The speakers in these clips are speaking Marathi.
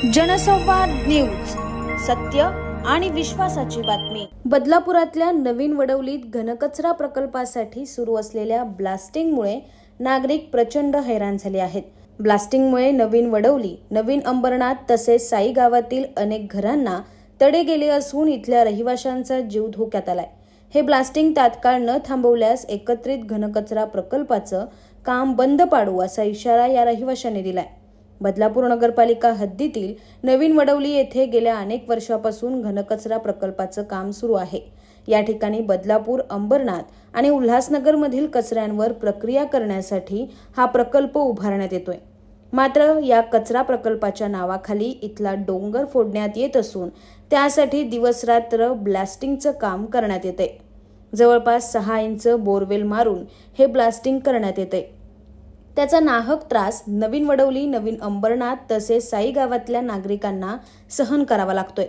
जनसंवाद न्यूज, सत्य आणि विश्वासाची बातमी। बदलापुरातल्या नवीन वडवलीत घनकचरा प्रकल्पासाठी सुरू असलेल्या ब्लास्टिंगमुळे नागरिक प्रचंड हैराण झाले आहेत। ब्लास्टिंगमुळे नवीन वडवली, नवीन अंबरनाथ तसेच साई गावातील अनेक घरांना तडे गेले असून इथल्या रहिवाशांचा जीव धोक्यात आलाय। हे ब्लास्टिंग तात्काळ न थांबवल्यास एकत्रित घनकचरा प्रकल्पाचं काम बंद पाडू असा इशारा या रहिवाशांनी दिलाय। बदलापूर नगरपालिका हद्दीतील नवीन वडवली येथे गेल्या अनेक वर्षापासून घनकचरा प्रकल्पाचं काम सुरू आहे। या ठिकाणी बदलापूर, अंबरनाथ आणि उल्हासनगर मधील कचऱ्यांवर प्रक्रिया करण्यासाठी हा प्रकल्प उभारण्यात येतोय। मात्र या कचरा प्रकल्पाच्या नावाखाली इथला डोंगर फोडण्यात येत असून त्यासाठी दिवसरात्र ब्लास्टिंगचं काम करण्यात येते। जवळपास 6 इंच बोरवेल मारून हे ब्लास्टिंग करण्यात येते। त्याचा नाहक त्रास नवीन वडवली, नवीन अंबरनाथ तसेच साई गावातल्या नागरिकांना सहन करावा लागतोय।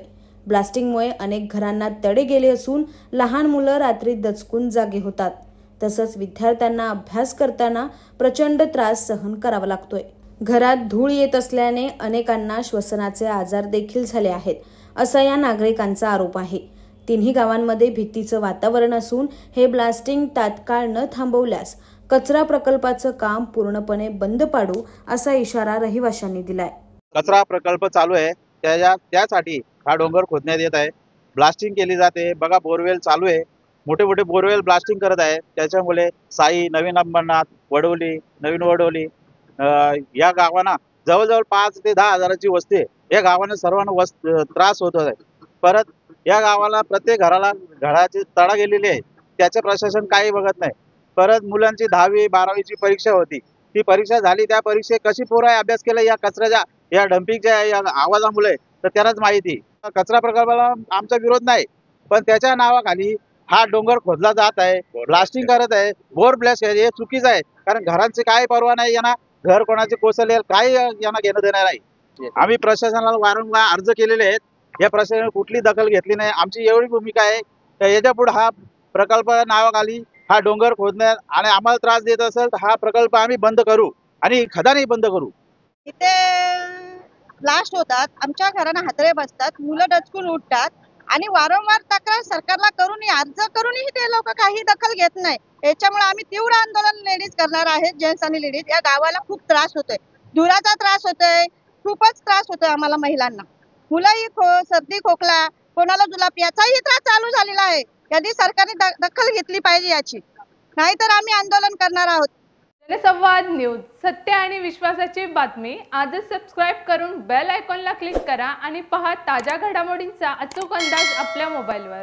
ब्लास्टिंगमुळे अनेक घरांना तडे गेले असून लहान मुलं रात्री दचकून जागे होतात। तसंच विद्यार्थ्यांना अभ्यास करताना प्रचंड त्रास सहन करावा लागतोय। घरात धूळ येत असल्याने अनेकांना श्वसनाचे आजार देखील झाले आहेत, असा या नागरिकांचा आरोप आहे। तिन्ही गावांमध्ये भीतीचं वातावरण असून हे ब्लास्टिंग तात्काळ न थांबवल्यास कचरा प्रकल्पाचं काम पूर्णपणे बंद पाडू असा इशारा रहिवाशांनी दिलाय। कचरा प्रकल्प चालू आहे, त्यासाठी हा डोंगर खोदण्यात येत आहे, ब्लास्टिंग केली जाते। बघा, बोरवेल चालू आहे, मोठे मोठे बोरवेल ब्लास्टिंग करत आहे। त्याच्यामुळे साई, नवीन अंबरनाथ, वडवली, नवीन वडवली या गावांना जवळजवळ 5 ते 10 हजाराची वस्ती आहे। या गावांना सर्वांना त्रास होत आहे। परत या गावाला प्रत्येक घराची तडा गेलेली आहे, त्याचे प्रशासन काही बघत नाही। परत मुलांची 10वी 12वीची परीक्षा होती, ती परीक्षा झाली, त्या परीक्षेत कशी पोरं अभ्यास केला या कचऱ्याच्या, या डंपिंगच्या या आवाजामुळे, तर त्यांनाच माहिती। कचरा प्रकल्पाला आमचा विरोध नाही, पण त्याच्या नावाखाली हा डोंगर खोदला जात आहे, ब्लास्टिंग करत आहे, बोर ब्लास्ट हे चुकीचं आहे। कारण घरांची काय परवा नाही, यांना घर कोणाचे कोसळले काही यांना घेणं देणार नाही। आम्ही प्रशासनाला वारंवार अर्ज केलेले आहेत, या प्रशासनाने कुठली दखल घेतली नाही। आमची एवढी भूमिका आहे की याच्या पुढे हा प्रकल्प नावाखाली हा डोंगर खोदण्यात आणि आम्हाला त्रास देत असेल तर हा प्रकल्प आम्ही बंद करू आणि खदानही बंद करू। इथे ब्लास्ट होतात, आमच्या घरांना हादरे बसतात, मुलं डचकून उठतात आणि वारंवार तक्रार सरकारला अर्ज करूनही ते लोक काही दखल घेत नाही। याच्यामुळे आम्ही तीव्र आंदोलन लेडीज करणार आहेत, जेंट्स आणि लेडीज। या गावाला खूप त्रास होतोय, धुराचा त्रास होतोय, खूपच त्रास होतोय आम्हाला महिलांना। मुलंही सर्दी खोकला, कोणाला जुलाब याचाही त्रास चालू झालेला आहे। यदि सरकारने दखल घेतली पाहिजे याची, नाहीतर आम्ही आंदोलन करणार आहोत। जनसंवाद न्यूज, सत्य आणि विश्वासाची बातमी। आजच सबस्क्राइब करून बेल आयकॉनला क्लिक करा आणि पहा ताज्या घडामोडींचा अचूक अंदाज आपल्या मोबाईलवर।